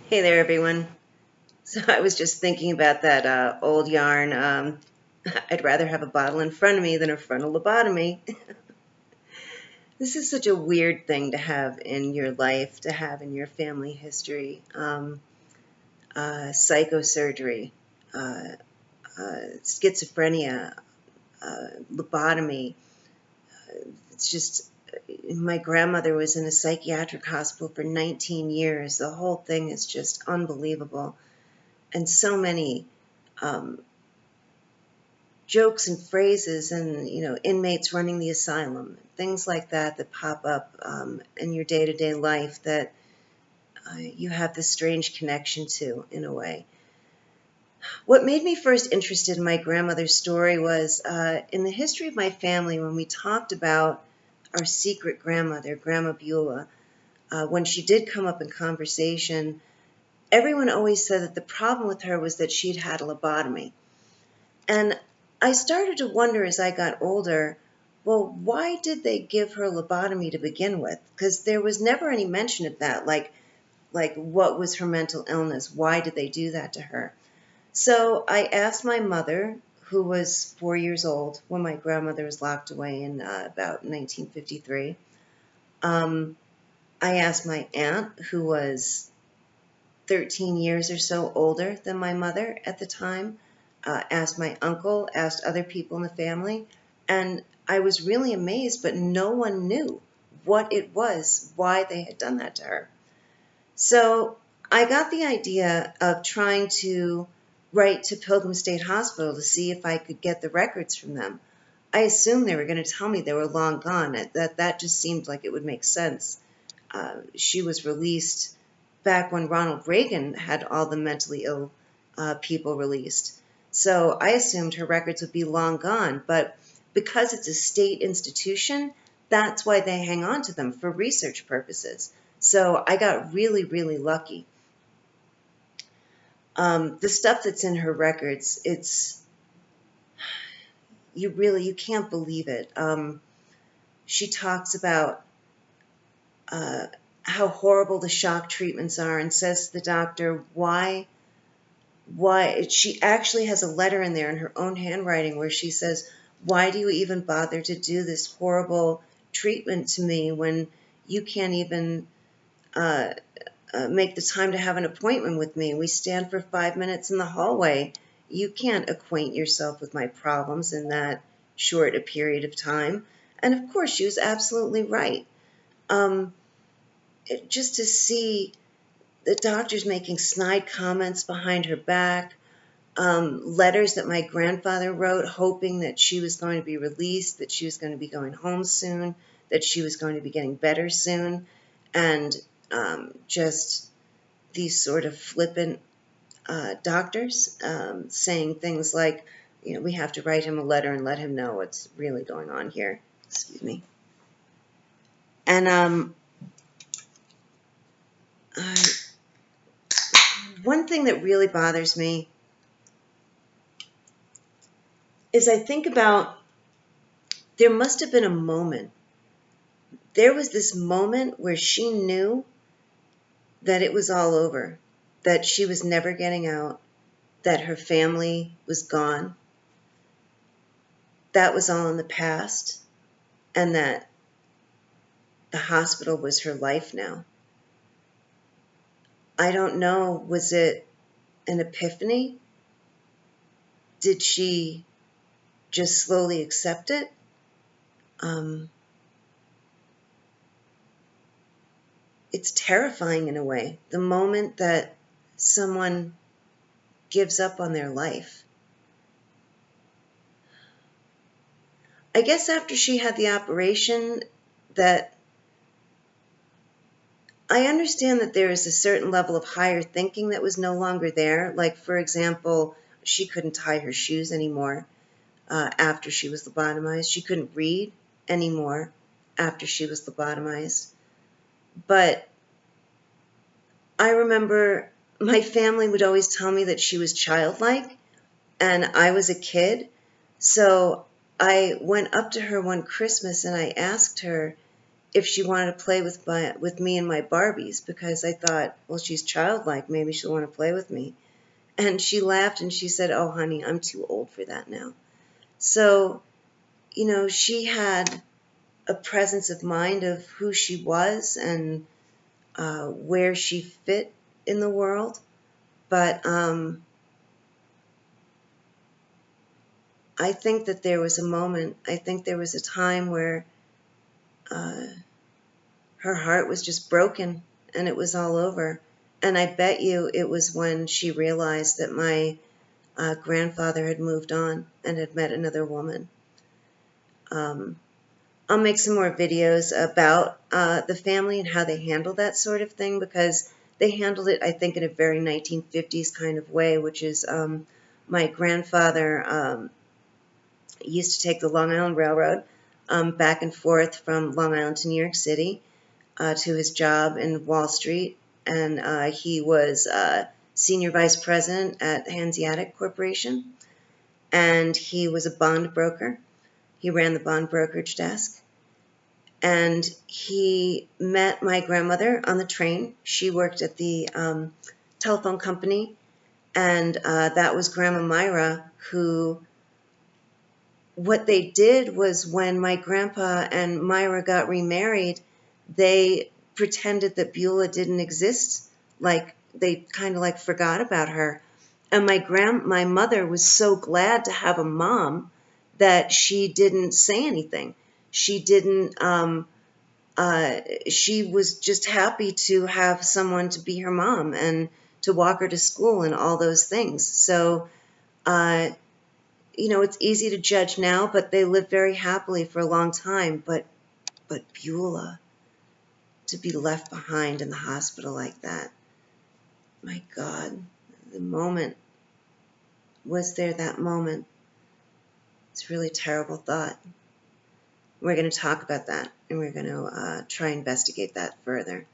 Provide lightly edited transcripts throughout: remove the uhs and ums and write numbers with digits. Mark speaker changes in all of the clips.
Speaker 1: Hey there, everyone. So I was just thinking about that old yarn. I'd rather have a bottle in front of me than a frontal lobotomy. This is such a weird thing to have in your life, to have in your family history. Psychosurgery, uh, schizophrenia, lobotomy. It's just, my grandmother was in a psychiatric hospital for 19 years. The whole thing is just unbelievable. And so many um, jokes and phrases and inmates running the asylum, things like that pop up in your day-to-day life that you have this strange connection to in a way. What made me first interested in my grandmother's story was in the history of my family when we talked about our secret grandmother, Grandma Beulah. When she did come up in conversation, everyone always said that the problem with her was that she'd had a lobotomy. And I started to wonder as I got older, well, why did they give her lobotomy to begin with? Because there was never any mention of that, like what was her mental illness? Why did they do that to her? So I asked my mother, who was 4 years old when my grandmother was locked away in about 1953. I asked my aunt, who was 13 years or so older than my mother at the time, asked my uncle, asked other people in the family, and I was really amazed, but no one knew what it was, why they had done that to her. So I got the idea of trying to write to Pilgrim State Hospital to see if I could get the records from them. I assumed they were going to tell me they were long gone. That just seemed like it would make sense. She was released back when Ronald Reagan had all the mentally ill people released. So I assumed her records would be long gone, but because it's a state institution, that's why they hang on to them for research purposes. So I got really, really lucky. The stuff that's in her records, you can't believe it. She talks about uh, how horrible the shock treatments are and says to the doctor, why she actually has a letter in there in her own handwriting where she says, why do you even bother to do this horrible treatment to me when you can't even uh, make the time to have an appointment with me? We stand for 5 minutes in the hallway. You can't acquaint yourself with my problems in that short a period of time. And of course, she was absolutely right. Um, just to see the doctors making snide comments behind her back, letters that my grandfather wrote hoping that she was going to be released, that she was going to be going home soon, that she was going to be getting better soon, and just these sort of flippant doctors saying things like, we have to write him a letter and let him know what's really going on here. Excuse me. And one thing that really bothers me is I think about there must have been a moment. There was this moment where she knew that it was all over, that she was never getting out, that her family was gone, that was all in the past, and that the hospital was her life now. I don't know, was it an epiphany? Did she just slowly accept it? It's terrifying in a way, the moment that someone gives up on their life. I guess after she had the operation, that I understand that there is a certain level of higher thinking that was no longer there. Like, for example, she couldn't tie her shoes anymore after she was lobotomized. She couldn't read anymore after she was lobotomized. But I remember my family would always tell me that she was childlike, and I was a kid. So I went up to her one Christmas and I asked her if she wanted to play with me and my Barbies, because I thought, well, she's childlike, maybe she'll want to play with me. And she laughed and she said, "Oh, honey, I'm too old for that now." So, she had a presence of mind of who she was and where she fit in the world. But I think that there was a moment, I think there was a time where uh, her heart was just broken and it was all over. And I bet you it was when she realized that my grandfather had moved on and had met another woman. Um, I'll make some more videos about the family and how they handled that sort of thing, because they handled it, I think, in a very 1950s kind of way, which is my grandfather used to take the Long Island Railroad back and forth from Long Island to New York City to his job in Wall Street, and he was senior vice president at Hanseatic Corporation, and he was a bond broker. He ran the bond brokerage desk. And he met my grandmother on the train. She worked at the telephone company, and that was Grandma Myra, who, what they did was when my grandpa and Myra got remarried, they pretended that Beulah didn't exist. Like, they kind of like forgot about her. And my mother was so glad to have a mom that she didn't say anything. She didn't, she was just happy to have someone to be her mom and to walk her to school and all those things. So, it's easy to judge now, but they lived very happily for a long time. But Beulah, to be left behind in the hospital like that, my God, the moment, was there that moment? It's a really terrible thought. We're going to talk about that, and we're going to try and investigate that further.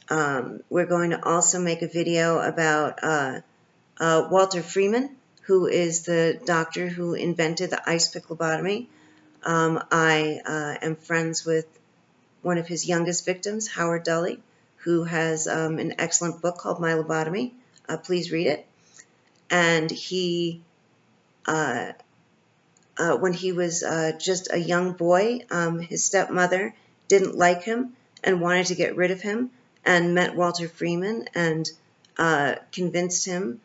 Speaker 1: We're going to also make a video about Walter Freeman, who is the doctor who invented the ice pick lobotomy. I am friends with one of his youngest victims, Howard Dully, who has an excellent book called My Lobotomy. Please read it. And he, when he was just a young boy, his stepmother didn't like him and wanted to get rid of him, and met Walter Freeman and convinced him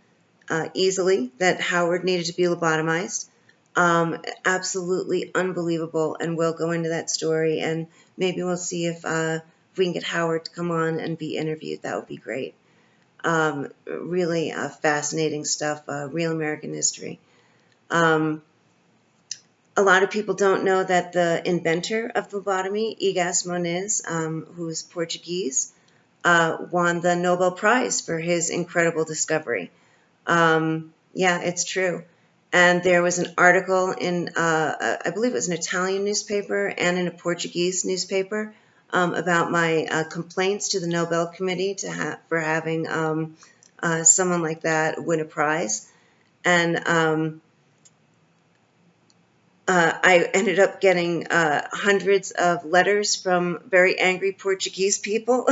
Speaker 1: easily that Howard needed to be lobotomized. Absolutely unbelievable, and we'll go into that story, and maybe we'll see if we can get Howard to come on and be interviewed. That would be great. Really fascinating stuff, real American history. A lot of people don't know that the inventor of lobotomy, Egas Moniz, who is Portuguese, won the Nobel Prize for his incredible discovery. Yeah, it's true. And there was an article in, I believe it was an Italian newspaper and in a Portuguese newspaper about my complaints to the Nobel Committee for having someone like that win a prize. And I ended up getting hundreds of letters from very angry Portuguese people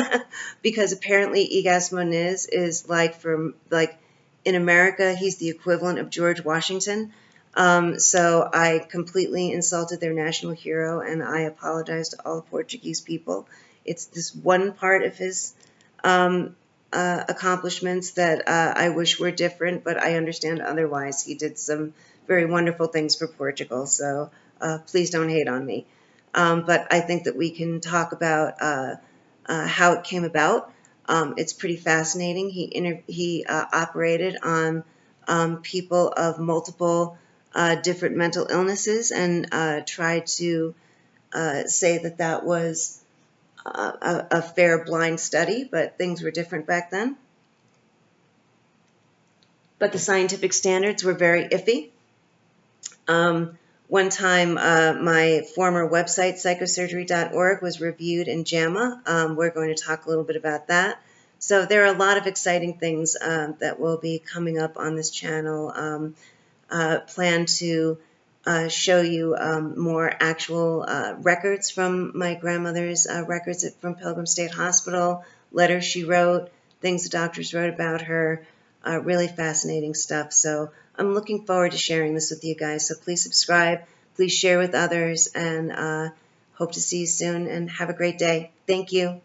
Speaker 1: because apparently Egas Moniz is like in America, he's the equivalent of George Washington. So I completely insulted their national hero, and I apologize to all Portuguese people. It's this one part of his accomplishments that I wish were different, but I understand otherwise. He did some very wonderful things for Portugal, so please don't hate on me. But I think that we can talk about how it came about. It's pretty fascinating. He operated on people of multiple different mental illnesses and tried to say that that was a fair blind study, but things were different back then. But the scientific standards were very iffy. One time, my former website, psychosurgery.org, was reviewed in JAMA. We're going to talk a little bit about that. So there are a lot of exciting things that will be coming up on this channel. Plan to show you more actual records from my grandmother's records from Pilgrim State Hospital, letters she wrote, things the doctors wrote about her, really fascinating stuff. So I'm looking forward to sharing this with you guys. So please subscribe, please share with others, and hope to see you soon, and have a great day. Thank you.